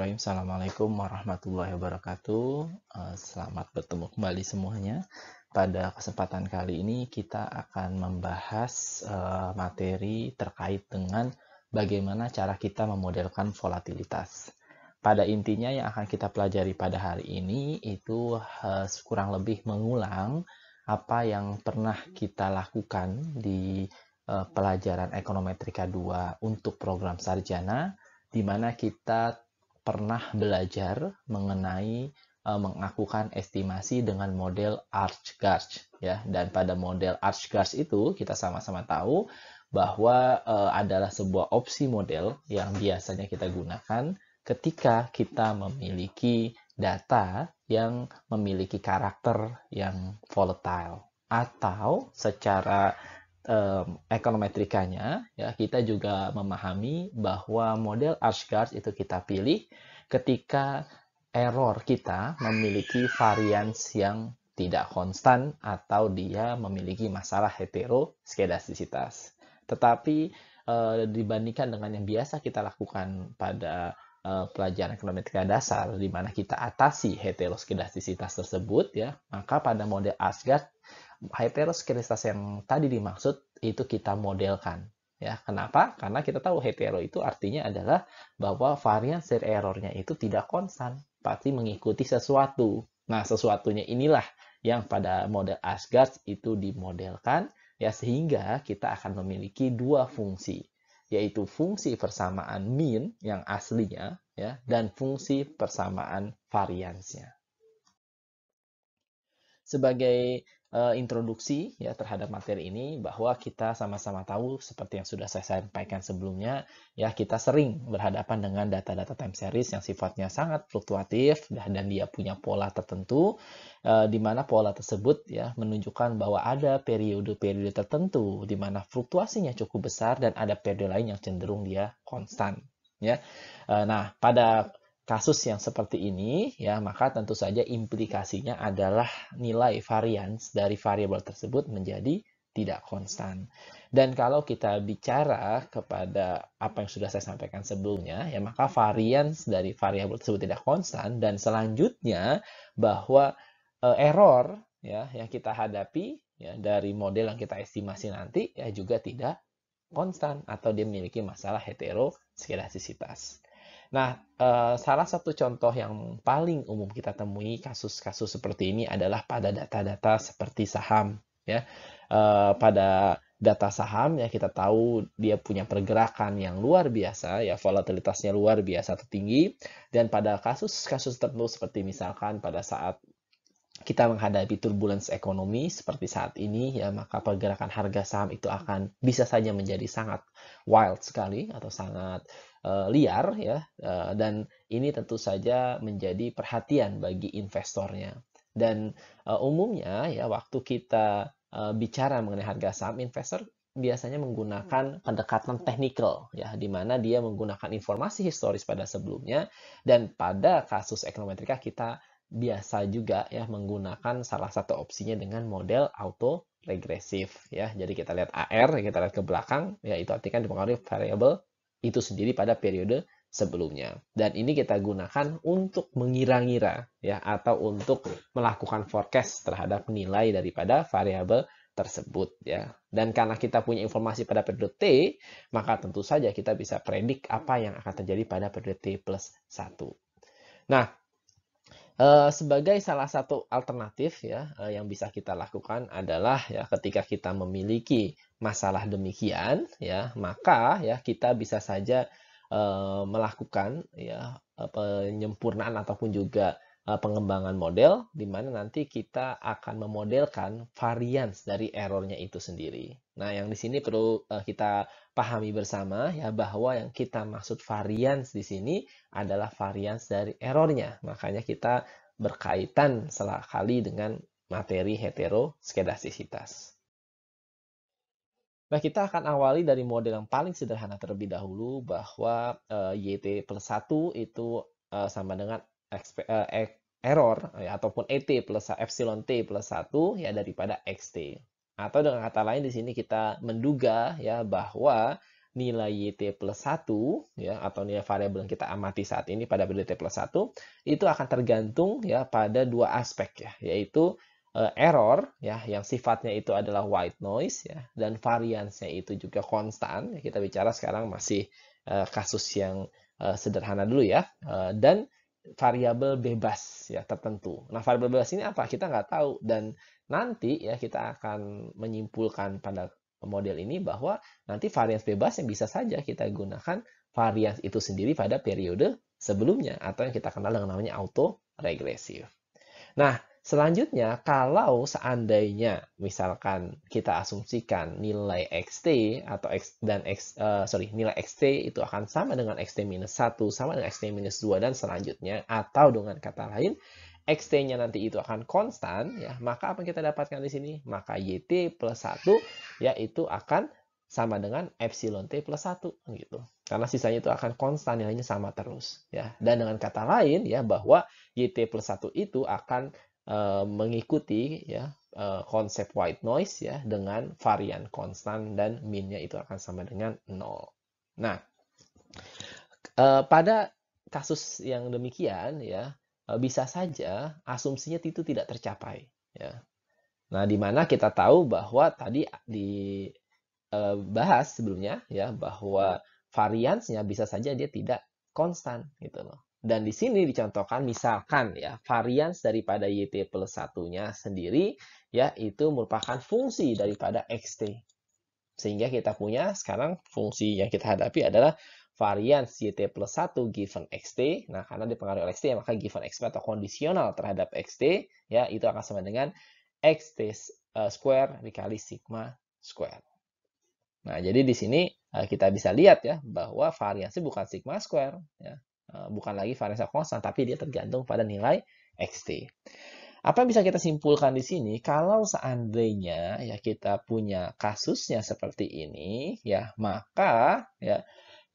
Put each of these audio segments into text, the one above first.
Bismillahirrahmanirrahim. Assalamualaikum warahmatullahi wabarakatuh. Selamat bertemu kembali semuanya. Pada kesempatan kali ini kita akan membahas materi terkait dengan bagaimana cara kita memodelkan volatilitas. Pada intinya yang akan kita pelajari pada hari ini itu kurang lebih mengulang apa yang pernah kita lakukan di pelajaran Ekonometrika 2 untuk program sarjana, di mana kita pernah belajar mengenai melakukan estimasi dengan model Arch-Garch ya. Dan pada model Arch-Garch itu kita sama-sama tahu bahwa adalah sebuah opsi model yang biasanya kita gunakan ketika kita memiliki data yang memiliki karakter yang volatile, atau secara ekonometrikanya ya, kita juga memahami bahwa model Arch-Garch itu kita pilih ketika error kita memiliki varians yang tidak konstan atau dia memiliki masalah heteroskedastisitas. Tetapi dibandingkan dengan yang biasa kita lakukan pada pelajaran ekonometrika dasar, di mana kita atasi heteroskedastisitas tersebut ya, maka pada model Arch-Garch heteroskedastisitas yang tadi dimaksud itu kita modelkan ya. Kenapa? Karena kita tahu hetero itu artinya adalah bahwa varians dari errornya itu tidak konstan, pasti mengikuti sesuatu. Nah, sesuatunya inilah yang pada model Arch-Garch itu dimodelkan ya, sehingga kita akan memiliki dua fungsi, yaitu fungsi persamaan mean yang aslinya ya, dan fungsi persamaan variansnya. Sebagai introduksi ya terhadap materi ini, bahwa kita sama-sama tahu seperti yang sudah saya sampaikan sebelumnya ya, kita sering berhadapan dengan data-data time series yang sifatnya sangat fluktuatif dan dia punya pola tertentu, di mana pola tersebut ya menunjukkan bahwa ada periode-periode tertentu di mana fluktuasinya cukup besar dan ada periode lain yang cenderung dia konstan ya. Nah, pada kasus yang seperti ini ya, maka tentu saja implikasinya adalah nilai varians dari variabel tersebut menjadi tidak konstan. Dan kalau kita bicara kepada apa yang sudah saya sampaikan sebelumnya ya, maka varians dari variabel tersebut tidak konstan, dan selanjutnya bahwa error ya yang kita hadapi ya dari model yang kita estimasi nanti ya juga tidak konstan atau dia memiliki masalah heteroskedastisitas. Nah, salah satu contoh yang paling umum kita temui kasus-kasus seperti ini adalah pada data-data seperti saham ya. Pada data saham ya, kita tahu dia punya pergerakan yang luar biasa ya, volatilitasnya luar biasa tinggi, dan pada kasus-kasus tertentu seperti misalkan pada saat kita menghadapi turbulence ekonomi seperti saat ini ya, maka pergerakan harga saham itu akan bisa saja menjadi sangat wild sekali atau sangat liar ya, dan ini tentu saja menjadi perhatian bagi investornya. Dan umumnya ya, waktu kita bicara mengenai harga saham, investor biasanya menggunakan pendekatan technical ya, di mana dia menggunakan informasi historis pada sebelumnya, dan pada kasus ekonometrika kita biasa juga ya menggunakan salah satu opsinya dengan model auto regresif ya. Jadi kita lihat AR, kita lihat ke belakang ya, itu artinya dipengaruhi variabel itu sendiri pada periode sebelumnya. Dan ini kita gunakan untuk mengira-ngira ya, atau untuk melakukan forecast terhadap nilai daripada variabel tersebut ya. Dan karena kita punya informasi pada periode T, maka tentu saja kita bisa predik apa yang akan terjadi pada periode T plus 1. Nah, sebagai salah satu alternatif ya, yang bisa kita lakukan adalah ya, ketika kita memiliki masalah demikian ya, maka ya kita bisa saja melakukan ya penyempurnaan ataupun juga pengembangan model, di mana nanti kita akan memodelkan varians dari errornya itu sendiri. Nah, yang di sini perlu kita pahami bersama ya, bahwa yang kita maksud varians di sini adalah varians dari errornya. Makanya kita berkaitan sekali dengan materi heteroskedastisitas. Nah, kita akan awali dari model yang paling sederhana terlebih dahulu, bahwa YT plus 1 itu sama dengan error ya, ataupun ET plus epsilon T plus 1 ya daripada XT. Atau dengan kata lain di sini kita menduga ya bahwa nilai YT plus 1 ya, atau nilai variabel yang kita amati saat ini pada periode YT plus 1 itu akan tergantung ya pada dua aspek ya, yaitu error ya yang sifatnya itu adalah white noise ya, dan variansnya itu juga konstan. Kita bicara sekarang masih kasus yang sederhana dulu ya, dan variabel bebas ya tertentu. Nah, variabel bebas ini apa? Kita nggak tahu, dan nanti ya kita akan menyimpulkan pada model ini bahwa nanti varians bebas yang bisa saja kita gunakan varians itu sendiri pada periode sebelumnya, atau yang kita kenal dengan namanya auto regresif. Nah, selanjutnya kalau seandainya misalkan kita asumsikan nilai xt atau nilai xt itu akan sama dengan xt minus 1 sama dengan xt minus 2 dan selanjutnya, atau dengan kata lain xt-nya nanti itu akan konstan ya, maka apa yang kita dapatkan di sini? Maka yt plus 1 yaitu akan sama dengan epsilon t plus 1 gitu. Karena sisanya itu akan konstan, nilainya sama terus ya. Dan dengan kata lain ya, bahwa yt plus 1 itu akan mengikuti ya konsep white noise ya dengan varian konstan, dan min-nya itu akan sama dengan 0. Nah, pada kasus yang demikian ya, bisa saja asumsinya itu tidak tercapai ya. Nah, di mana kita tahu bahwa tadi dibahas sebelumnya ya, bahwa variansnya bisa saja dia tidak konstan gitu loh. Dan di sini dicontohkan misalkan ya, varians daripada YT plus 1-nya sendiri ya itu merupakan fungsi daripada XT. Sehingga kita punya sekarang fungsi yang kita hadapi adalah varians YT plus 1 given XT. Nah, karena dipengaruhi oleh XT, maka given XT atau kondisional terhadap XT, ya, itu akan sama dengan XT square dikali sigma square. Nah, jadi di sini kita bisa lihat ya, bahwa variansi bukan sigma square. Ya. Bukan lagi variansi konstan, tapi dia tergantung pada nilai XT. Apa yang bisa kita simpulkan di sini? Kalau seandainya ya kita punya kasusnya seperti ini, ya maka ya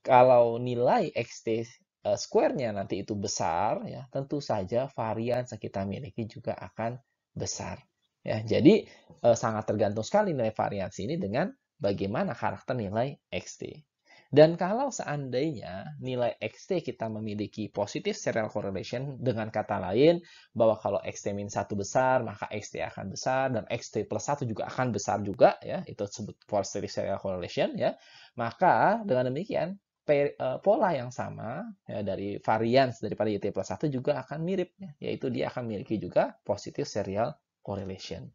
kalau nilai xt square-nya nanti itu besar, ya tentu saja varians yang kita miliki juga akan besar. Ya, jadi sangat tergantung sekali nilai variansi ini dengan bagaimana karakter nilai xt. Dan kalau seandainya nilai xt kita memiliki positif serial correlation, dengan kata lain bahwa kalau xt min 1 besar, maka xt akan besar, dan xt plus 1 juga akan besar juga, ya, itu disebut positive serial correlation, ya. Maka dengan demikian pola yang sama ya, dari varians daripada YT plus 1 juga akan mirip, ya, yaitu dia akan memiliki juga positive serial correlation.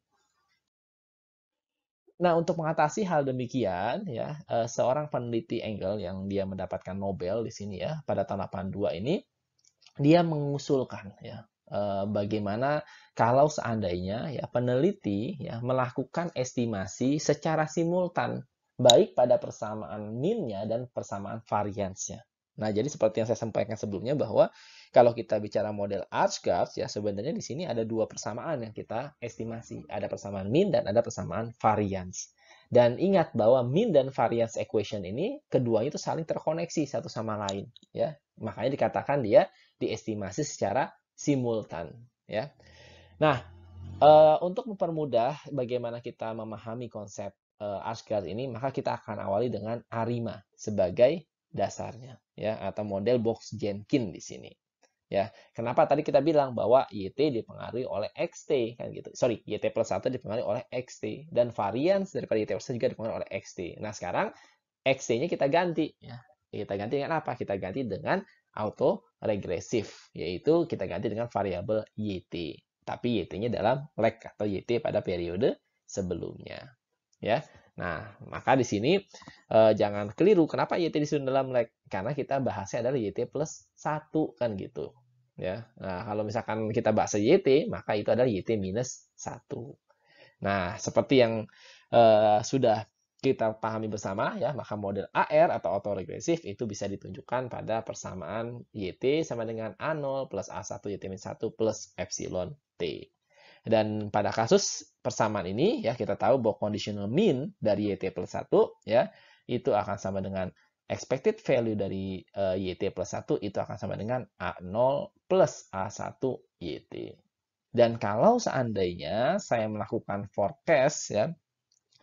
Nah, untuk mengatasi hal demikian, ya, seorang peneliti Engel yang dia mendapatkan Nobel di sini ya pada tahun 82 ini, dia mengusulkan ya bagaimana kalau seandainya ya peneliti ya melakukan estimasi secara simultan baik pada persamaan min-nya dan persamaan variansnya. Nah, jadi seperti yang saya sampaikan sebelumnya bahwa kalau kita bicara model Archgard ya sebenarnya di sini ada dua persamaan yang kita estimasi, ada persamaan min dan ada persamaan varians. Dan ingat bahwa min dan variance equation ini keduanya itu saling terkoneksi satu sama lain ya. Makanya dikatakan dia diestimasi secara simultan ya. Nah, untuk mempermudah bagaimana kita memahami konsep Archgard ini, maka kita akan awali dengan ARIMA sebagai dasarnya ya, atau model Box-Jenkins di sini. Ya, kenapa tadi kita bilang bahwa YT dipengaruhi oleh XT kan gitu. Sorry, YT plus 1 dipengaruhi oleh XT, dan varians daripada YT plus 1 juga dipengaruhi oleh XT. Nah, sekarang XT-nya kita ganti ya. Kita ganti dengan apa? Kita ganti dengan auto regresif, yaitu kita ganti dengan variabel YT. Tapi YT-nya dalam lag atau YT pada periode sebelumnya. Ya. Nah, maka di sini jangan keliru. Kenapa YT disusun dalam lag? Karena kita bahasnya adalah YT plus 1 kan gitu. Ya. Nah, kalau misalkan kita bahas YT, maka itu adalah YT minus 1. Nah, seperti yang sudah kita pahami bersama ya, maka model AR atau autoregresif itu bisa ditunjukkan pada persamaan YT sama dengan A0 plus A1 YT min 1 plus epsilon T. Dan pada kasus persamaan ini ya kita tahu bahwa conditional mean dari YT plus 1 ya itu akan sama dengan expected value dari YT plus 1 itu akan sama dengan A0 plus A1 YT. Dan kalau seandainya saya melakukan forecast ya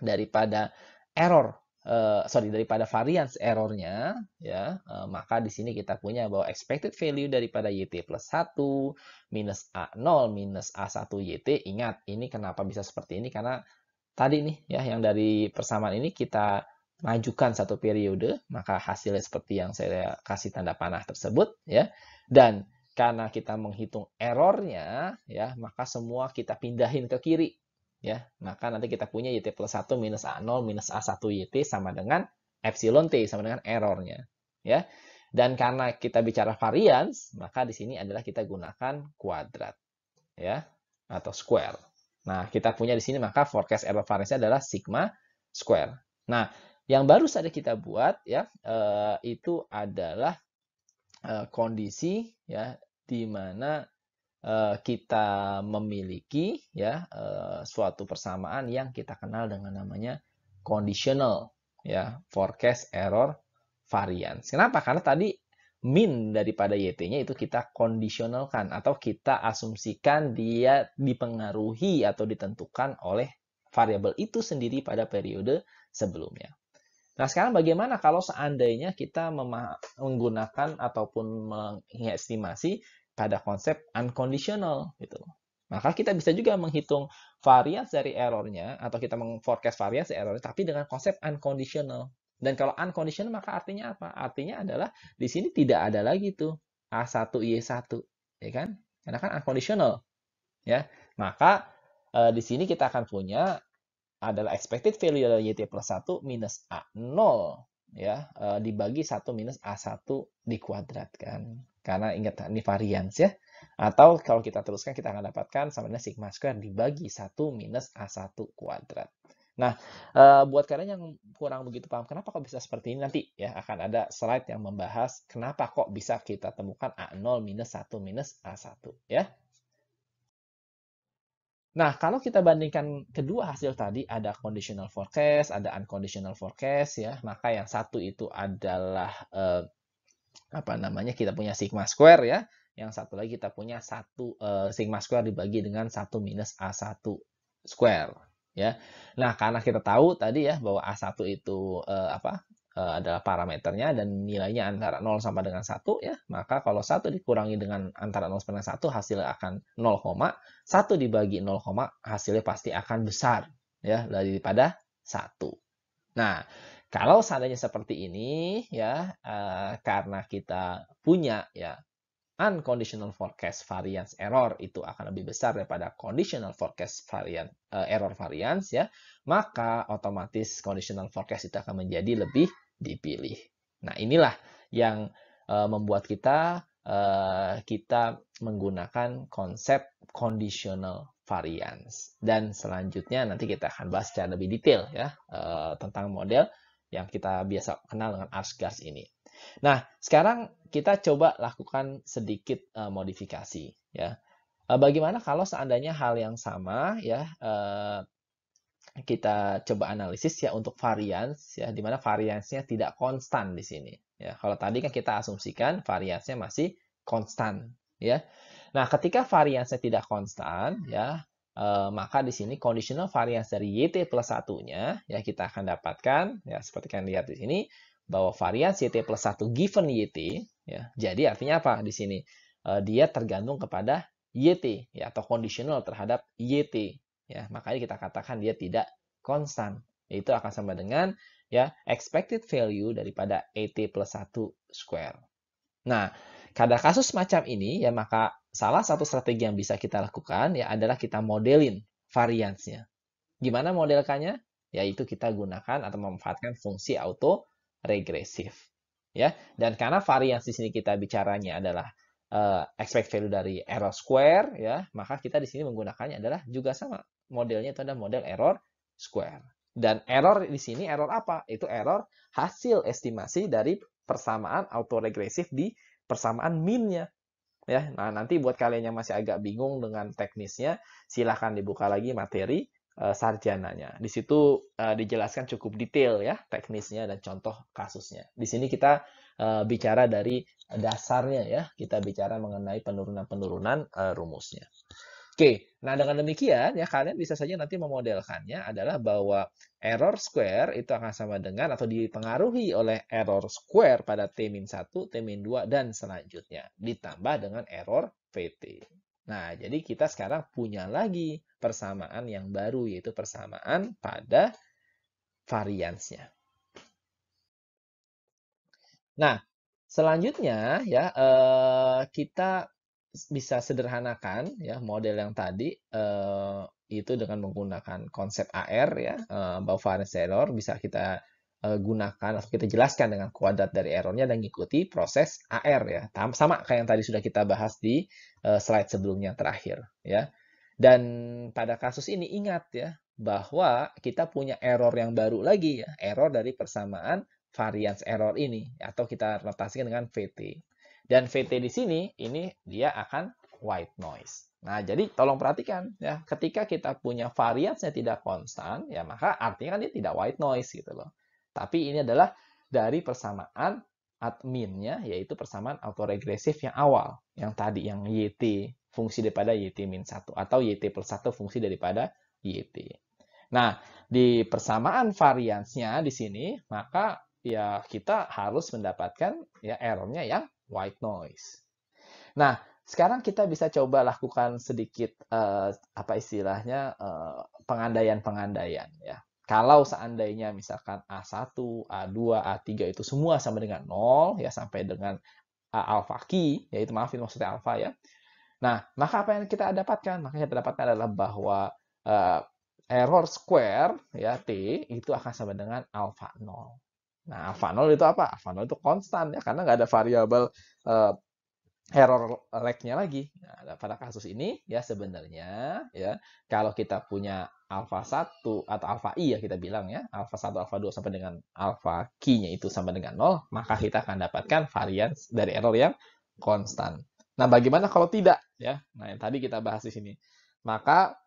daripada error daripada variance errornya, ya, maka di sini kita punya bahwa expected value daripada YT plus 1 minus A0 minus A1 YT. Ingat, ini kenapa bisa seperti ini? Karena tadi nih, ya, yang dari persamaan ini kita majukan satu periode, maka hasilnya seperti yang saya kasih tanda panah tersebut, ya. Dan karena kita menghitung errornya, ya, maka semua kita pindahin ke kiri. Ya, maka nanti kita punya YT plus 1 minus A0 minus A1 YT sama dengan epsilon T, sama dengan errornya. Ya. Dan karena kita bicara variance, maka di sini adalah kita gunakan kuadrat. Ya, atau square. Nah, kita punya di sini maka forecast error variance adalah sigma square. Nah, yang baru saja kita buat, ya, itu adalah kondisi, ya, di mana kita memiliki, ya, suatu persamaan yang kita kenal dengan namanya conditional, ya, forecast error variance. Kenapa? Karena tadi min daripada YT-nya itu kita kondisionalkan atau kita asumsikan dia dipengaruhi atau ditentukan oleh variabel itu sendiri pada periode sebelumnya. Nah, sekarang bagaimana kalau seandainya kita menggunakan ataupun mengestimasi pada konsep unconditional gitu. Maka kita bisa juga menghitung variance dari errornya atau kita mengforecast variance dari errornya tapi dengan konsep unconditional. Dan kalau unconditional maka artinya apa? Artinya adalah di sini tidak ada lagi tuh A1 Y1, ya kan? Karena kan unconditional, ya. Maka di sini kita akan punya adalah expected value dari YT plus 1 minus A0, ya, dibagi 1 minus A1 dikuadratkan. Karena ingat, ini variance, ya. Atau kalau kita teruskan, kita akan dapatkan sama dengan sigma square dibagi 1 minus A1 kuadrat. Nah, buat kalian yang kurang begitu paham, kenapa kok bisa seperti ini, nanti, ya, akan ada slide yang membahas kenapa kok bisa kita temukan A0 minus 1 minus A1, ya. Nah, kalau kita bandingkan kedua hasil tadi, ada conditional forecast, ada unconditional forecast, ya. Maka yang satu itu adalah kita punya sigma square, ya. Yang satu lagi kita punya sigma square dibagi dengan 1 minus A1 square, ya. Nah, karena kita tahu tadi, ya, bahwa A1 itu adalah parameternya dan nilainya antara 0 sampai dengan 1, ya. Maka kalau 1 dikurangi dengan antara 0 sampai dengan 1, hasilnya akan 0, 1 dibagi 0, hasilnya pasti akan besar, ya, daripada 1. Nah, kalau seandainya seperti ini, ya, karena kita punya, ya, unconditional forecast variance error itu akan lebih besar daripada conditional forecast error variance, ya, maka otomatis conditional forecast itu akan menjadi lebih dipilih. Nah, inilah yang membuat kita menggunakan konsep conditional variance. Dan selanjutnya nanti kita akan bahas secara lebih detail, ya, tentang model yang kita biasa kenal dengan ARSGAS ini. Nah, sekarang kita coba lakukan sedikit modifikasi, ya. Bagaimana kalau seandainya hal yang sama, ya, kita coba analisis, ya, untuk variance, ya, di mana variance-nya tidak konstan di sini, ya. Kalau tadi kan kita asumsikan variance-nya masih konstan, ya. Nah, ketika variance-nya tidak konstan, ya, maka di sini conditional variance dari YT plus 1-nya, ya, kita akan dapatkan, ya, seperti kalian lihat di sini, bahwa variance YT plus 1 given YT, ya. Jadi artinya apa di sini? Dia tergantung kepada YT, ya, atau conditional terhadap YT. Ya, makanya kita katakan dia tidak konstan. Itu akan sama dengan, ya, expected value daripada AT plus 1 square. Nah, pada kasus macam ini, ya, maka salah satu strategi yang bisa kita lakukan, ya, adalah kita modelin variance-nya. Gimana modelkannya? Yaitu kita gunakan atau memanfaatkan fungsi auto regresif. Ya, dan karena variance di sini kita bicaranya adalah expected value dari error square, ya, maka kita di sini menggunakannya adalah juga sama. Modelnya itu adalah model error square. Dan error di sini error apa? Itu error hasil estimasi dari persamaan autoregresif di persamaan min-nya. Ya, nah, nanti buat kalian yang masih agak bingung dengan teknisnya, silahkan dibuka lagi materi sarjananya. Di situ dijelaskan cukup detail, ya, teknisnya dan contoh kasusnya. Di sini kita bicara dari dasarnya, ya, kita bicara mengenai penurunan-penurunan rumusnya. Oke, nah dengan demikian ya kalian bisa saja nanti memodelkannya adalah bahwa error square itu akan sama dengan atau dipengaruhi oleh error square pada T-1, T-2, dan selanjutnya. Ditambah dengan error VT. Nah, jadi kita sekarang punya lagi persamaan yang baru, yaitu persamaan pada variansnya. Nah, selanjutnya ya kita bisa sederhanakan ya model yang tadi itu dengan menggunakan konsep AR ya, bahwa variance error bisa kita gunakan atau kita jelaskan dengan kuadrat dari errornya dan mengikuti proses AR ya. Sama kayak yang tadi sudah kita bahas di slide sebelumnya terakhir ya. Dan pada kasus ini ingat ya bahwa kita punya error yang baru lagi ya, error dari persamaan variance error ini atau kita notasikan dengan VT. Dan VT di sini ini dia akan white noise. Nah, jadi tolong perhatikan ya, ketika kita punya variance-nya tidak konstan, ya maka artinya kan dia tidak white noise gitu loh. Tapi ini adalah dari persamaan adminnya, yaitu persamaan autoregresif yang awal, yang tadi, yang YT, fungsi daripada YT-1, atau YT plus 1 fungsi daripada YT. Nah, di persamaan variansnya di sini, maka ya kita harus mendapatkan ya errornya yang white noise. Nah, sekarang kita bisa coba lakukan sedikit apa istilahnya pengandaian-pengandaian ya. Kalau seandainya misalkan A1, A2, A3 itu semua sama dengan 0 ya sampai dengan A alpha key, yaitu maaf ini maksudnya alpha ya. Nah, maka apa yang kita dapatkan? Maka yang kita dapatkan adalah bahwa uh, error square ya T itu akan sama dengan alpha 0. Nah, alpha 0 itu apa? Alpha 0 itu konstan ya karena nggak ada variabel uh, error lag-nya lagi. Nah, pada kasus ini ya sebenarnya ya kalau kita punya alpha 1 atau alpha i ya kita bilang ya, alpha 1, alpha 2 sampai dengan alpha key-nya itu sama dengan 0, maka kita akan dapatkan varians dari error yang konstan. Nah, bagaimana kalau tidak ya? Nah, yang tadi kita bahas di sini. Maka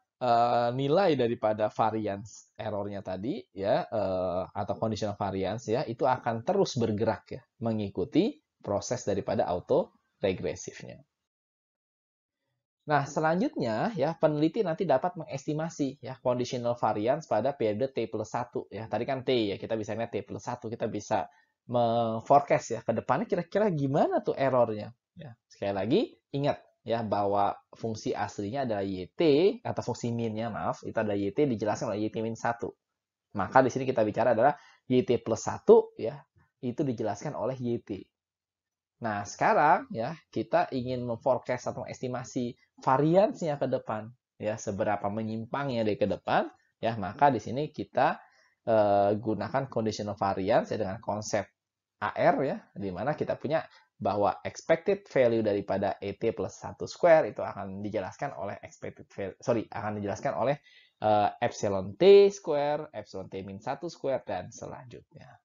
nilai daripada variance errornya tadi ya atau conditional variance ya itu akan terus bergerak ya mengikuti proses daripada auto regresifnya. Nah, selanjutnya ya peneliti nanti dapat mengestimasi ya conditional variance pada periode T plus 1 ya. Tadi kan T ya, kita bisa lihat T plus 1, kita bisa forecast ya ke depannya kira-kira gimana tuh errornya. Ya, sekali lagi ingat ya bahwa fungsi aslinya adalah YT atau fungsi min-nya maaf, itu adalah YT dijelaskan oleh YT min 1. Maka di sini kita bicara adalah YT plus 1 ya, itu dijelaskan oleh YT. Nah, sekarang ya kita ingin memforecast atau estimasi variansnya ke depan ya, seberapa menyimpangnya dari ke depan ya, maka di sini kita gunakan conditional variance ya dengan konsep AR ya, di mana kita punya bahwa expected value daripada ET plus 1 square itu akan dijelaskan oleh akan dijelaskan oleh epsilon T square, epsilon T min 1 square, dan selanjutnya.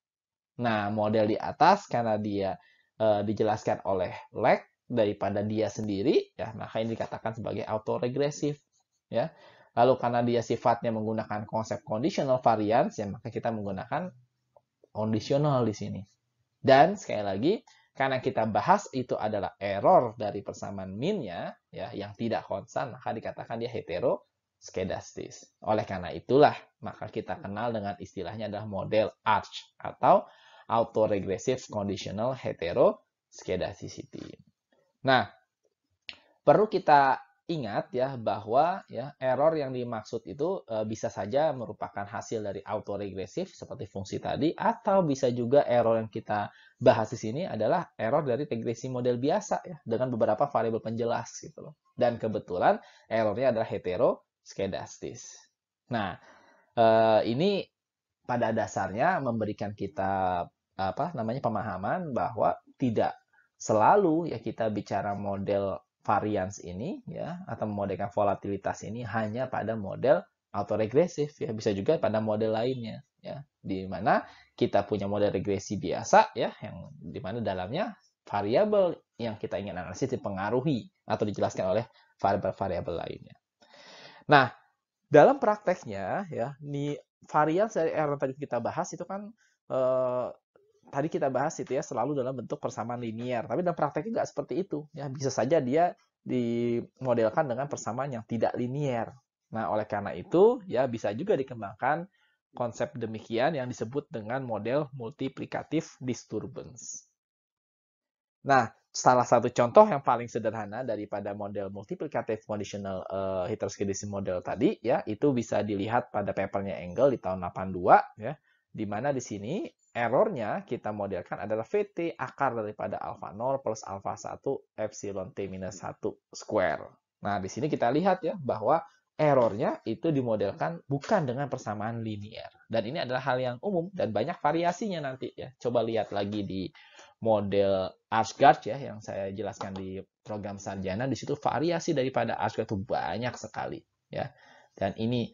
Nah, model di atas karena dia dijelaskan oleh lag daripada dia sendiri, ya maka ini dikatakan sebagai autoregresif. Ya. Lalu karena dia sifatnya menggunakan konsep conditional variance, ya maka kita menggunakan conditional di sini. Dan sekali lagi, karena kita bahas itu adalah error dari persamaan min-nya, ya, yang tidak konstan, maka dikatakan dia heteroskedastis. Oleh karena itulah, maka kita kenal dengan istilahnya adalah model ARCH atau autoregressive conditional heteroskedasticity. Nah, perlu kita ingat ya bahwa ya error yang dimaksud itu bisa saja merupakan hasil dari autoregresif seperti fungsi tadi, atau bisa juga error yang kita bahas di sini adalah error dari regresi model biasa ya dengan beberapa variabel penjelas gitu loh. Dan kebetulan errornya adalah heteroskedastis. Nah, ini pada dasarnya memberikan kita pemahaman bahwa tidak selalu ya kita bicara model variance ini ya atau memodelkan volatilitas ini hanya pada model autoregresif ya, bisa juga pada model lainnya ya, di mana kita punya model regresi biasa ya yang di mana dalamnya variabel yang kita ingin analisis dipengaruhi atau dijelaskan oleh variabel-variabel lainnya. Nah, dalam prakteknya ya, nih varians dari error tadi kita bahas itu kan tadi kita bahas itu ya selalu dalam bentuk persamaan linier. Tapi dalam prakteknya nggak seperti itu. Ya, bisa saja dia dimodelkan dengan persamaan yang tidak linier. Nah, oleh karena itu, ya bisa juga dikembangkan konsep demikian yang disebut dengan model multiplikatif disturbance. Nah, salah satu contoh yang paling sederhana daripada model multiplicative conditional heteroscedastic model tadi, ya, itu bisa dilihat pada papernya Engel di tahun 82, ya, di mana di sini errornya kita modelkan adalah VT akar daripada alpha 0 plus alpha 1 epsilon T minus 1 square. Nah, di sini kita lihat ya bahwa errornya itu dimodelkan bukan dengan persamaan linier. Dan ini adalah hal yang umum dan banyak variasinya nanti ya. Coba lihat lagi di model Arsgaard ya yang saya jelaskan di program sarjana. Di situ variasi daripada Arsgaard itu banyak sekali ya. Dan ini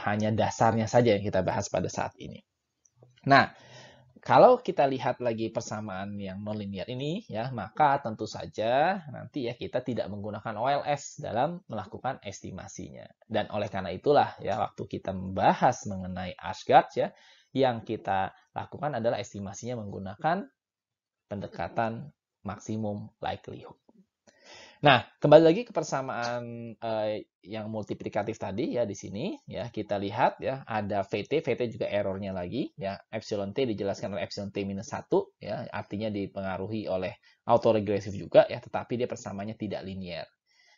hanya dasarnya saja yang kita bahas pada saat ini. Nah, kalau kita lihat lagi persamaan yang nonlinear ini, ya, maka tentu saja nanti ya kita tidak menggunakan OLS dalam melakukan estimasinya. Dan oleh karena itulah ya waktu kita membahas mengenai Arsgaard ya, yang kita lakukan adalah estimasinya menggunakan pendekatan maksimum likelihood. Nah, kembali lagi ke persamaan yang multiplikatif tadi ya di sini ya kita lihat ya ada VT juga errornya lagi ya epsilon T dijelaskan oleh epsilon T minus 1 ya artinya dipengaruhi oleh autoregressive juga ya tetapi dia persamaannya tidak linier.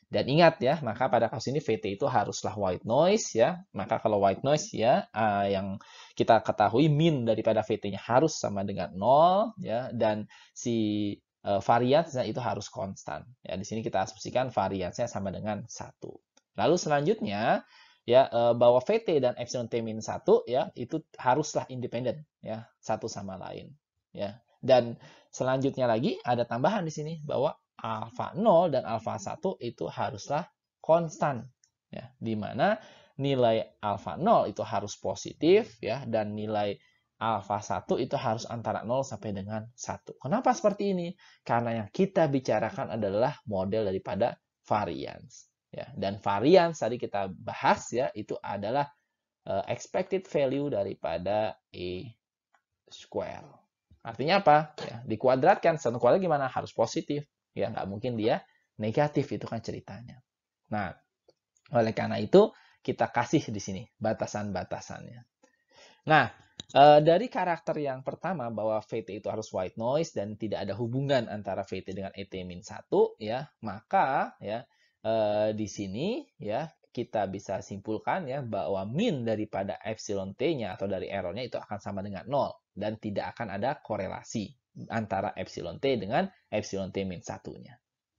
Dan ingat ya, maka pada kasus ini VT itu haruslah white noise ya. Maka kalau white noise ya yang kita ketahui min daripada VT-nya harus sama dengan 0 ya dan si variansnya itu harus konstan. Ya, di sini kita asumsikan variansnya sama dengan 1. Lalu selanjutnya ya bahwa VT dan epsilon T min 1 ya itu haruslah independen ya satu sama lain ya. Dan selanjutnya lagi ada tambahan di sini bahwa alfa 0 dan alfa 1 itu haruslah konstan ya di mana nilai alfa 0 itu harus positif ya dan nilai alfa 1 itu harus antara 0 sampai dengan 1. Kenapa seperti ini? Karena yang kita bicarakan adalah model daripada variance. Ya. Dan variance tadi kita bahas ya, itu adalah expected value daripada E square. Artinya apa? Ya, dikuadratkan. 1 kuadrat gimana? Harus positif. Ya, nggak mungkin dia negatif. Itu kan ceritanya. Nah, oleh karena itu, kita kasih di sini batasan-batasannya. Nah, dari karakter yang pertama bahwa VT itu harus white noise dan tidak ada hubungan antara VT dengan ET-1 ya, maka ya di sini ya kita bisa simpulkan ya bahwa min daripada epsilon T-nya atau dari errornya itu akan sama dengan 0 dan tidak akan ada korelasi antara epsilon T dengan epsilon T min 1-nya.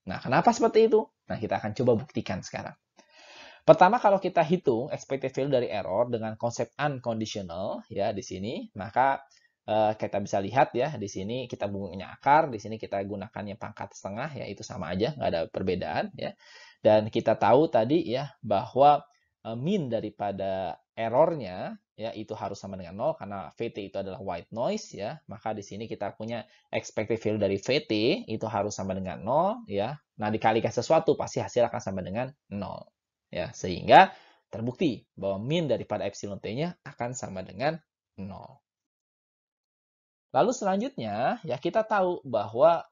Nah, kenapa seperti itu? Nah, kita akan coba buktikan sekarang. Pertama, kalau kita hitung expected value dari error dengan konsep unconditional ya di sini, maka kita bisa lihat ya di sini kita gunakannya akar, di sini kita gunakannya pangkat setengah ya itu sama aja, nggak ada perbedaan ya. Dan kita tahu tadi ya bahwa min daripada errornya ya itu harus sama dengan 0 karena VT itu adalah white noise ya. Maka di sini kita punya expected value dari VT itu harus sama dengan 0 ya. Nah, dikalikan sesuatu pasti hasil akan sama dengan 0. Ya, sehingga terbukti bahwa min daripada epsilon T-nya akan sama dengan 0. Lalu selanjutnya, ya kita tahu bahwa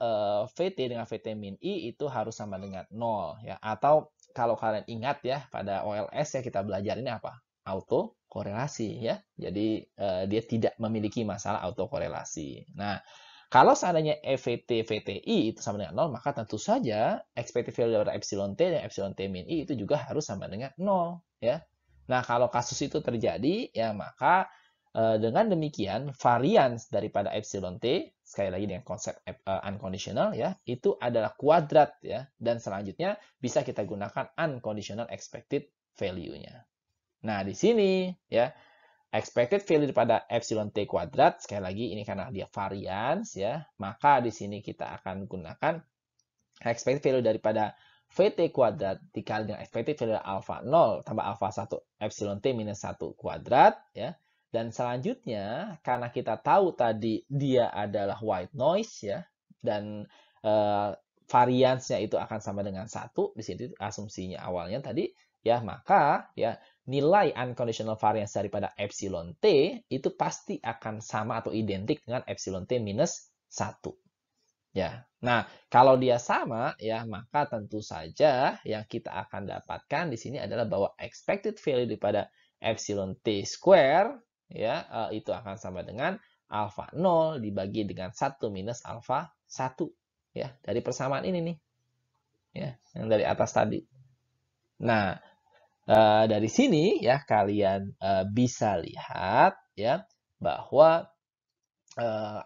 VT dengan VT min I itu harus sama dengan 0. Ya. Atau kalau kalian ingat ya, pada OLS ya kita belajar ini apa? Autokorelasi. Ya. Jadi dia tidak memiliki masalah autokorelasi. Nah, kalau seandainya EVT, VTI itu sama dengan 0, maka tentu saja expected value dari epsilon T dan epsilon T min I itu juga harus sama dengan 0. Ya. Nah, kalau kasus itu terjadi, ya maka dengan demikian varians daripada epsilon T, sekali lagi dengan konsep unconditional, ya itu adalah kuadrat. Ya, dan selanjutnya bisa kita gunakan unconditional expected value-nya. Nah, di sini ya expected value daripada epsilon T kuadrat, sekali lagi ini karena dia varians ya, maka di sini kita akan gunakan expected value daripada VT kuadrat dikali dengan expected value alpha 0 tambah alpha 1 epsilon T minus 1 kuadrat ya. Dan selanjutnya karena kita tahu tadi dia adalah white noise ya dan variansnya itu akan sama dengan 1 di sini asumsinya awalnya tadi ya, maka ya nilai unconditional variance daripada epsilon T itu pasti akan sama atau identik dengan epsilon T minus 1. Ya. Nah, kalau dia sama ya, maka tentu saja yang kita akan dapatkan di sini adalah bahwa expected value daripada epsilon t square ya, itu akan sama dengan alfa 0 dibagi dengan 1 minus alfa 1 ya, dari persamaan ini nih. Ya, yang dari atas tadi. Nah, dari sini ya kalian bisa lihat ya bahwa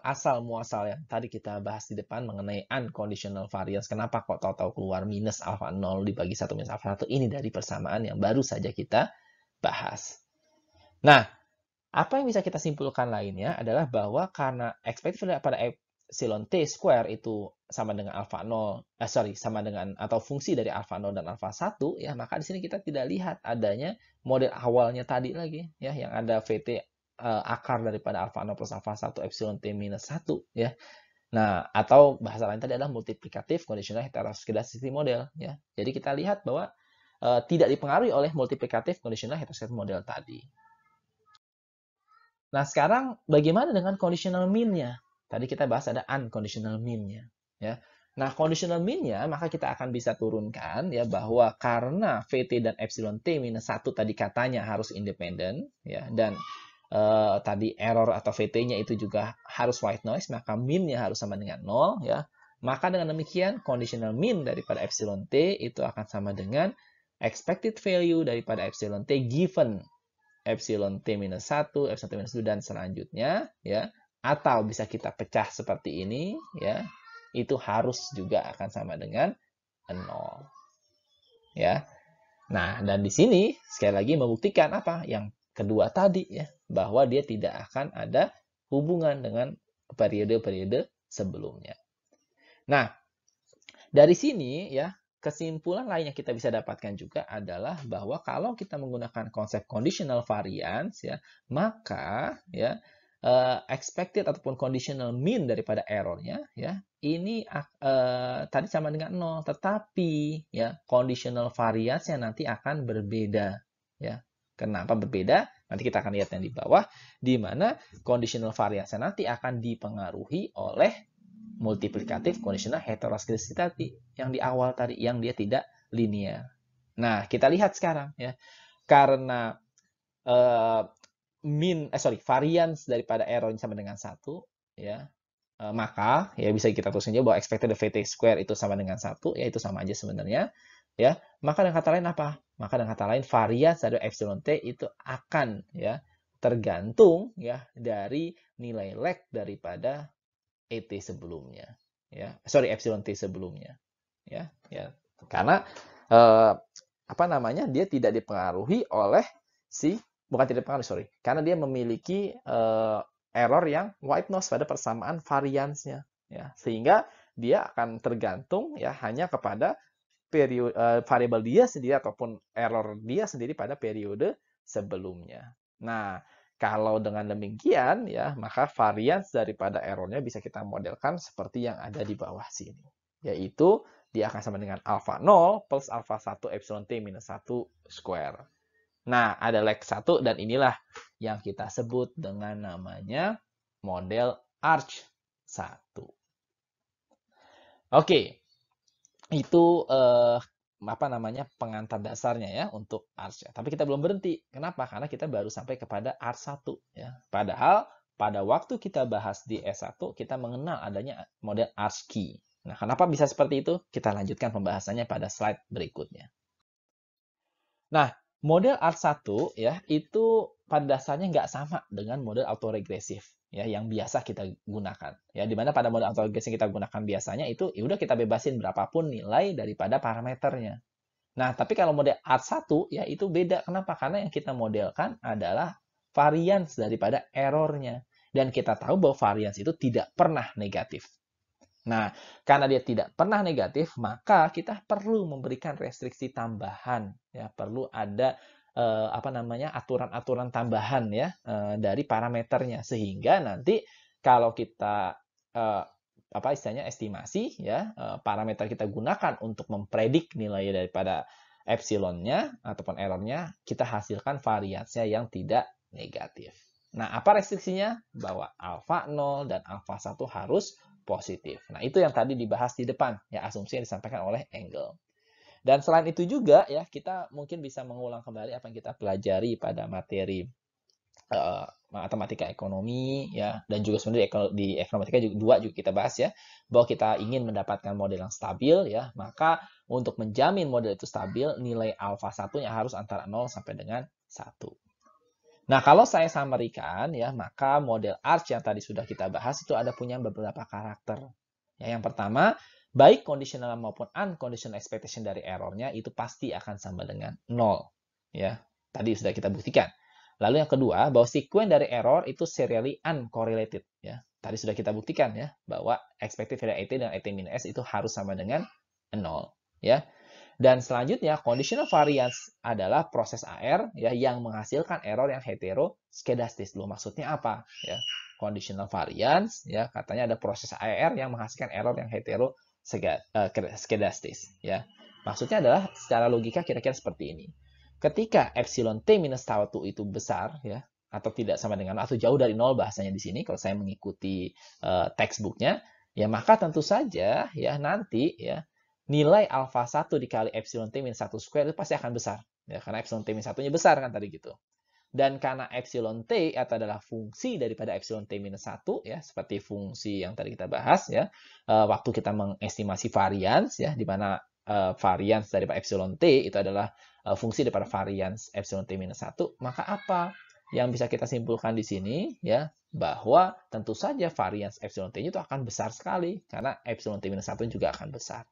asal muasal yang tadi kita bahas di depan mengenai unconditional variance. Kenapa kok tahu-tahu keluar minus alfa 0 dibagi 1 minus alfa 1? Ini dari persamaan yang baru saja kita bahas. Nah, apa yang bisa kita simpulkan lainnya adalah bahwa karena expected value pada epsilon t square itu sama dengan alfa 0, sama dengan atau fungsi dari alfa 0 dan alfa 1 ya, maka di sini kita tidak lihat adanya model awalnya tadi lagi ya, yang ada VT akar daripada alfa 0 plus alfa 1 epsilon t minus 1 ya. Nah, atau bahasa lain tadi adalah multiplikatif conditional heteroscedasticity model ya. Jadi kita lihat bahwa tidak dipengaruhi oleh multiplikatif conditional heteroscedasticity model tadi. Nah, sekarang bagaimana dengan conditional mean-nya? Tadi kita bahas ada unconditional mean-nya ya. Nah, conditional mean-nya maka kita akan bisa turunkan ya bahwa karena VT dan epsilon T minus 1 tadi katanya harus independen ya, dan tadi error atau VT-nya itu juga harus white noise, maka mean-nya harus sama dengan 0 ya. Maka dengan demikian conditional mean daripada epsilon T itu akan sama dengan expected value daripada epsilon T given epsilon T minus 1, epsilon T minus 2, dan selanjutnya ya. Atau bisa kita pecah seperti ini ya. Itu harus juga akan sama dengan 0 ya. Nah, dan di sini sekali lagi membuktikan apa? Yang kedua tadi ya, bahwa dia tidak akan ada hubungan dengan periode-periode sebelumnya. Nah, dari sini ya, kesimpulan lain yang kita bisa dapatkan juga adalah bahwa kalau kita menggunakan konsep conditional variance ya, maka ya expected ataupun conditional mean daripada errornya ya, ini tadi sama dengan 0, tetapi ya conditional variance yang nanti akan berbeda ya. Kenapa berbeda? Nanti kita akan lihat yang di bawah, di mana conditional variance nanti akan dipengaruhi oleh multiplikatif conditional heteroscedasticity yang di awal tadi, yang dia tidak linear. Nah, kita lihat sekarang ya, karena variance daripada error sama dengan 1 ya, maka ya bisa kita tulis saja bahwa expected VT square itu sama dengan 1 ya, itu sama aja sebenarnya ya. Maka dengan kata lain apa? Maka dengan kata lain variance dari epsilon t itu akan ya tergantung ya dari nilai lag daripada ET sebelumnya ya. Epsilon T sebelumnya ya. Karena apa namanya? Dia tidak dipengaruhi oleh bukan tidak dipengaruhi, karena dia memiliki error yang white noise pada persamaan variance-nya ya. Sehingga dia akan tergantung ya hanya kepada variabel dia sendiri ataupun error dia sendiri pada periode sebelumnya. Nah, kalau dengan demikian ya, maka variance daripada errornya bisa kita modelkan seperti yang ada di bawah sini. Yaitu dia akan sama dengan alfa 0 plus alfa 1 epsilon t minus 1 square. Nah, ada lag 1 dan inilah yang kita sebut dengan namanya model arch 1. Oke. Itu pengantar dasarnya ya untuk ARS. Tapi kita belum berhenti. Kenapa? Karena kita baru sampai kepada ARS 1 ya. Padahal pada waktu kita bahas di S1 kita mengenal adanya model ARS key. Nah, kenapa bisa seperti itu? Kita lanjutkan pembahasannya pada slide berikutnya. Nah, model ARS 1 ya itu pada dasarnya nggak sama dengan model autoregresif ya yang biasa kita gunakan ya, di mana pada model autoregresif yang kita gunakan biasanya itu ya udah kita bebasin berapapun nilai daripada parameternya. Nah, tapi kalau model ARS 1 ya itu beda. Kenapa? Karena yang kita modelkan adalah variance daripada errornya, dan kita tahu bahwa variance itu tidak pernah negatif. Nah, karena dia tidak pernah negatif, maka kita perlu memberikan restriksi tambahan ya, perlu ada aturan-aturan tambahan ya dari parameternya, sehingga nanti kalau kita istilahnya estimasi ya, parameter kita gunakan untuk mempredik nilai daripada epsilonnya ataupun errornya, kita hasilkan variasinya yang tidak negatif. Nah, apa restriksinya? Bahwa alfa 0 dan alfa 1 harus positif. Nah, itu yang tadi dibahas di depan, ya, asumsi yang disampaikan oleh Engel. Dan selain itu juga, ya, kita mungkin bisa mengulang kembali apa yang kita pelajari pada materi matematika ekonomi, ya, dan juga sebenarnya di ekonometrik juga kita bahas, ya, bahwa kita ingin mendapatkan model yang stabil, ya, maka untuk menjamin model itu stabil, nilai alfa satunya harus antara 0 sampai dengan 1. Nah, kalau saya summary-kan, ya, maka model ARCH yang tadi sudah kita bahas itu ada punya beberapa karakter. Ya, yang pertama, baik conditional maupun unconditional expectation dari errornya itu pasti akan sama dengan 0. Ya, tadi sudah kita buktikan. Lalu yang kedua, bahwa sekuen dari error itu serially uncorrelated. Ya, tadi sudah kita buktikan, ya, bahwa expected value AT dan AT min S itu harus sama dengan 0. Ya. Dan selanjutnya, conditional variance adalah proses AR, ya, yang menghasilkan error yang heteroskedastis. Loh, maksudnya apa? Ya, conditional variance, ya, katanya ada proses AR yang menghasilkan error yang heteroskedastis. Ya. Maksudnya adalah secara logika kira-kira seperti ini. Ketika epsilon t minus tau 1 itu besar, ya, atau tidak sama dengan atau jauh dari 0 bahasanya di sini kalau saya mengikuti textbooknya, ya, maka tentu saja, ya, nanti, ya, nilai alfa 1 dikali epsilon t minus 1 square itu pasti akan besar, ya, karena epsilon t minus 1-nya besar kan tadi gitu. Dan karena epsilon t adalah fungsi daripada epsilon t minus 1, ya, seperti fungsi yang tadi kita bahas, ya, waktu kita mengestimasi variance, ya, di mana variance daripada epsilon t itu adalah fungsi daripada variance epsilon t minus 1, maka apa yang bisa kita simpulkan di sini, ya, bahwa tentu saja variance epsilon t itu akan besar sekali karena epsilon t minus 1 juga akan besar.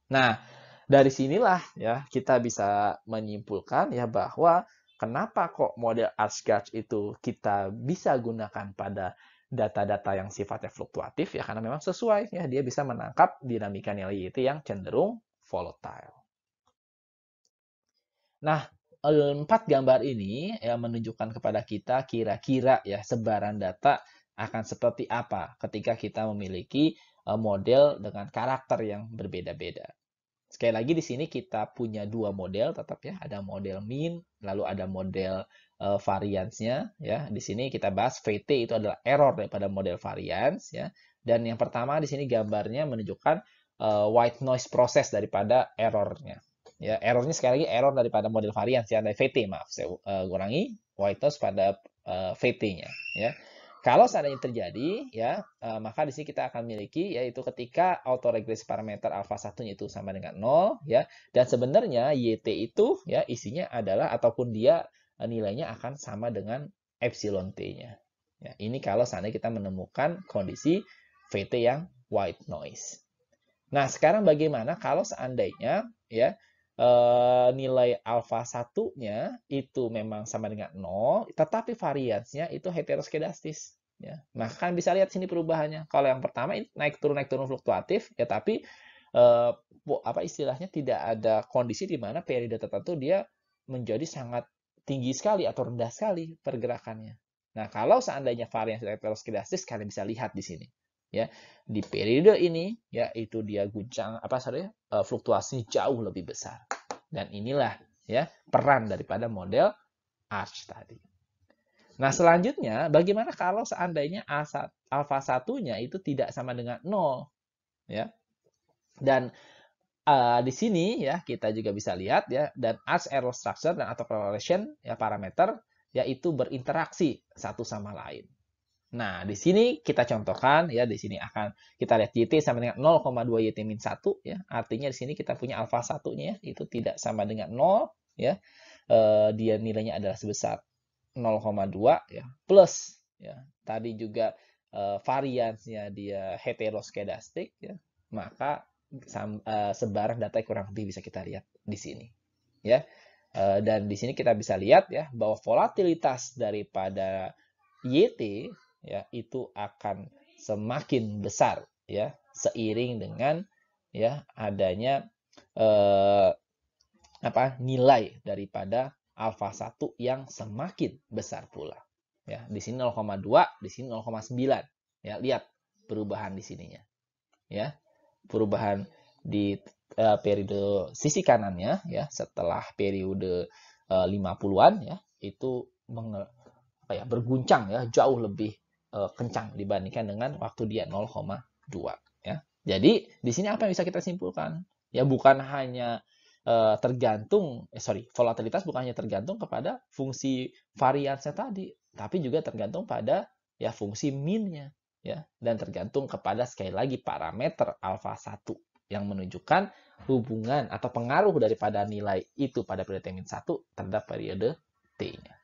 Nah, dari sinilah, ya, kita bisa menyimpulkan, ya, bahwa kenapa kok model ArcGauge itu kita bisa gunakan pada data-data yang sifatnya fluktuatif, ya, karena memang sesuai, ya, dia bisa menangkap dinamika nilai YT yang cenderung volatile. Nah, 4 gambar ini, ya, menunjukkan kepada kita kira-kira, ya, sebaran data akan seperti apa ketika kita memiliki model dengan karakter yang berbeda-beda. Sekali lagi di sini kita punya 2 model tetap, ya, ada model mean, lalu ada model variance-nya, ya. Di sini kita bahas VT itu adalah error daripada model variance, ya. Dan yang pertama di sini gambarnya menunjukkan white noise process daripada errornya. Ya, errornya sekali lagi error daripada model variance, ya, dari VT, maaf, saya kurangi white noise pada VT-nya, ya. Kalau seandainya terjadi, ya, maka di sini kita akan memiliki, yaitu ketika autoregresi parameter alfa 1-nya itu sama dengan 0, ya, dan sebenarnya YT itu, ya, isinya adalah ataupun dia nilainya akan sama dengan epsilon t-nya. Ya, ini kalau seandainya kita menemukan kondisi VT yang white noise. Nah, sekarang bagaimana kalau seandainya, ya, nilai alfa 1-nya itu memang sama dengan 0, tetapi variance-nya itu heteroskedastis. Ya. Nah, kan bisa lihat sini perubahannya. Kalau yang pertama ini naik turun fluktuatif, ya, tapi apa istilahnya tidak ada kondisi di mana periode tertentu dia menjadi sangat tinggi sekali atau rendah sekali pergerakannya. Nah, kalau seandainya variance heteroskedastis, kalian bisa lihat di sini. Ya, di periode ini, ya, itu dia guncang fluktuasi jauh lebih besar. Dan inilah, ya, peran daripada model ARCH tadi. Nah, selanjutnya bagaimana kalau seandainya alfa 1-nya itu tidak sama dengan 0, ya. Dan di sini, ya, kita juga bisa lihat, ya, dan ARCH error structure dan atau correlation, ya, parameter yaitu berinteraksi satu sama lain. Nah, di sini kita contohkan, ya, di sini akan kita lihat YT sama dengan 0,2 YT min 1, ya. Artinya di sini kita punya alfa 1-nya, ya, itu tidak sama dengan 0, ya. Dia nilainya adalah sebesar 0,2, ya, plus, ya, tadi juga variance-nya dia heteroskedastik, ya. Maka sebaran data kurang lebih bisa kita lihat di sini, ya. Dan di sini kita bisa lihat, ya, bahwa volatilitas daripada YT, ya, itu akan semakin besar, ya, seiring dengan, ya, adanya nilai daripada alfa 1 yang semakin besar pula. Ya, di sini 0,2, di sini 0,9. Ya, lihat perubahan di sininya. Ya, perubahan di periode sisi kanannya, ya, setelah periode 50-an, ya, itu berguncang, ya, jauh lebih kencang dibandingkan dengan waktu dia 0,9. ya. Jadi di sini apa yang bisa kita simpulkan? Ya bukan hanya volatilitas bukan hanya tergantung kepada fungsi variansnya tadi, tapi juga tergantung pada ya fungsi min-nya ya, dan tergantung kepada sekali lagi parameter alfa 1 yang menunjukkan hubungan atau pengaruh daripada nilai itu pada periode min 1 terhadap periode T-nya.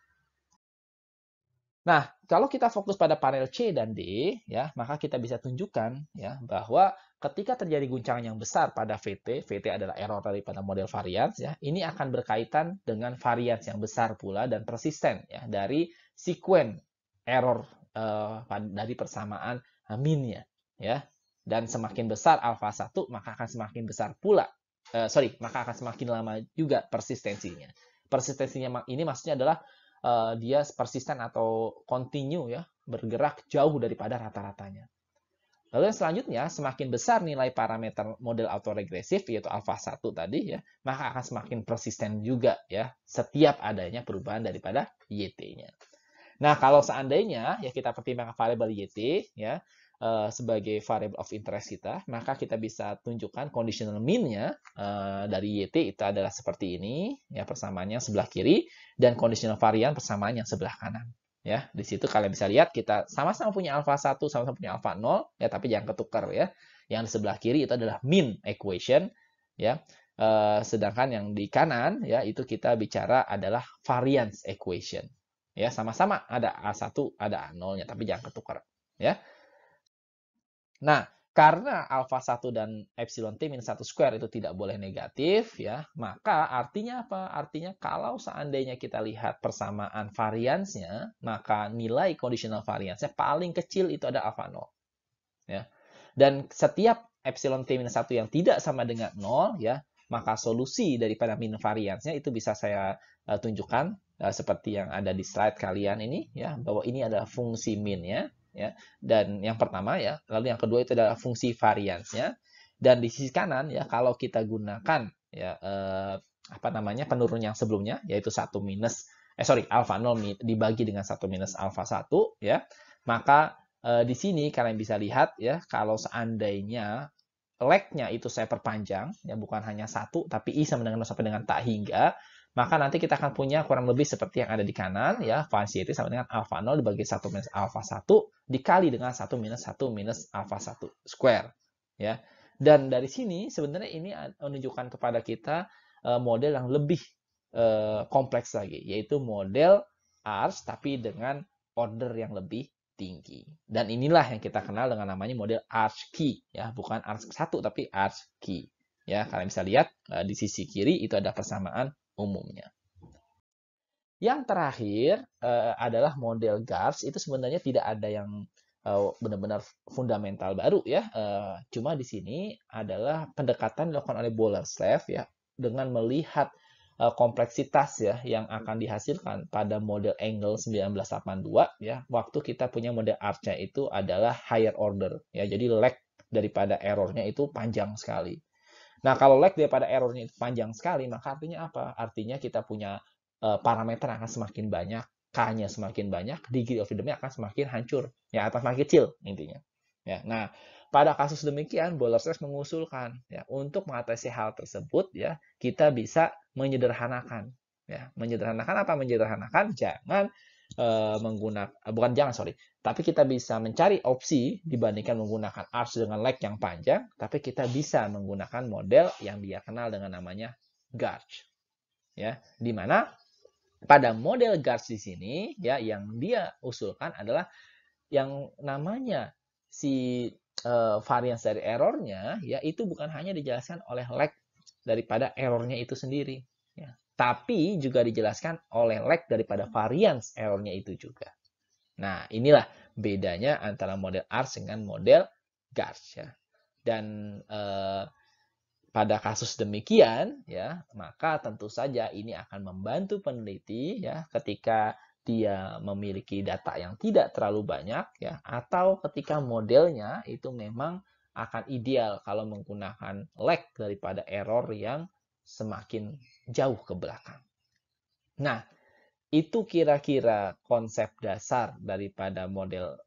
Nah, kalau kita fokus pada panel C dan D, ya, maka kita bisa tunjukkan ya bahwa ketika terjadi guncangan yang besar pada VT adalah error daripada model varians, ya, ini akan berkaitan dengan varians yang besar pula dan persisten ya dari sekuen error dari persamaan minnya, ya. Dan semakin besar alfa 1, maka akan semakin besar pula, maka akan semakin lama juga persistensinya. Persistensinya ini maksudnya adalah dia persisten atau continue ya, bergerak jauh daripada rata-ratanya. Lalu yang selanjutnya, semakin besar nilai parameter model autoregresif yaitu alfa 1 tadi ya, maka akan semakin persisten juga ya setiap adanya perubahan daripada YT-nya. Nah, kalau seandainya ya kita pertimbangkan variabel YT ya sebagai variable of interest kita, maka kita bisa tunjukkan conditional min-nya dari YT itu adalah seperti ini, ya persamaannya sebelah kiri, dan conditional varian persamaan yang sebelah kanan. Ya, di situ kalian bisa lihat kita sama-sama punya alfa 1, sama-sama punya alfa 0, ya tapi jangan ketukar ya. Yang di sebelah kiri itu adalah min equation, ya. Sedangkan yang di kanan ya itu kita bicara adalah variance equation. Ya, sama-sama ada A1, ada A0-nya, tapi jangan ketukar, ya. Nah, karena alfa 1 dan epsilon T minus 1 square itu tidak boleh negatif, ya, maka artinya apa? Artinya kalau seandainya kita lihat persamaan variansnya, maka nilai conditional variansnya paling kecil itu ada alfa 0. Ya. Dan setiap epsilon T minus 1 yang tidak sama dengan 0, ya, maka solusi daripada min variansnya itu bisa saya tunjukkan seperti yang ada di slide kalian ini, ya, bahwa ini adalah fungsi min-nya. Ya, dan yang pertama ya, lalu yang kedua itu adalah fungsi variansnya, dan di sisi kanan ya kalau kita gunakan ya penurun yang sebelumnya yaitu 1 minus alfa 0 dibagi dengan 1 minus alfa 1 ya, maka di sini kalian bisa lihat ya kalau seandainya leg-nya itu saya perpanjang ya bukan hanya 1 tapi i sama dengan 0 sampai dengan tak hingga, maka nanti kita akan punya kurang lebih seperti yang ada di kanan, ya, variance sama dengan alfa 0 dibagi 1 minus alfa 1 dikali dengan 1 minus alfa 1 square. Ya. Dan dari sini sebenarnya ini menunjukkan kepada kita model yang lebih kompleks lagi, yaitu model ARS tapi dengan order yang lebih tinggi. Dan inilah yang kita kenal dengan namanya model ARS-Key, ya, bukan ARS-1 tapi ARS-Key. Ya, kalian bisa lihat di sisi kiri itu ada persamaan umumnya. Yang terakhir adalah model GARS. Itu sebenarnya tidak ada yang benar-benar fundamental baru ya. Cuma di sini adalah pendekatan dilakukan oleh Bolerslav ya dengan melihat kompleksitas ya yang akan dihasilkan pada model angle 1982 ya. Waktu kita punya model arch-nya itu adalah higher order ya. Jadi lag daripada errornya itu panjang sekali. Nah, kalau lag daripada errornya itu panjang sekali, maka artinya apa? Artinya kita punya parameter akan semakin banyak, K-nya semakin banyak, degree of freedom-nya akan semakin hancur. Ya, atau semakin kecil intinya. Ya, nah, pada kasus demikian, Bolerslav mengusulkan ya untuk mengatasi hal tersebut ya kita bisa menyederhanakan. Ya, menyederhanakan apa? Menyederhanakan jangan tapi kita bisa mencari opsi dibandingkan menggunakan arch dengan leg yang panjang, tapi kita bisa menggunakan model yang dia kenal dengan namanya GARCH. Ya, di mana pada model GARCH di sini ya yang dia usulkan adalah yang namanya si variance dari errornya ya itu bukan hanya dijelaskan oleh leg daripada errornya itu sendiri ya, tapi juga dijelaskan oleh leg daripada variance errornya itu juga. Nah, inilah bedanya antara model ARS dengan model GARCH ya. Dan pada kasus demikian ya, maka tentu saja ini akan membantu peneliti ya ketika dia memiliki data yang tidak terlalu banyak ya atau ketika modelnya itu memang akan ideal kalau menggunakan lag daripada error yang semakin jauh ke belakang. Nah, Itu kira-kira konsep dasar daripada model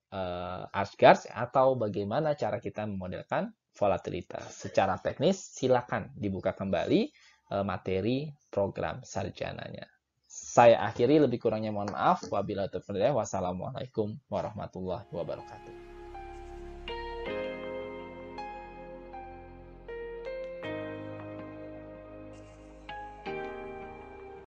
Archgars atau bagaimana cara kita memodelkan volatilitas. Secara teknis, silakan dibuka kembali materi program sarjananya. Saya akhiri, lebih kurangnya mohon maaf. Wabillahi taufiq wal hidayah. Wassalamualaikum warahmatullahi wabarakatuh.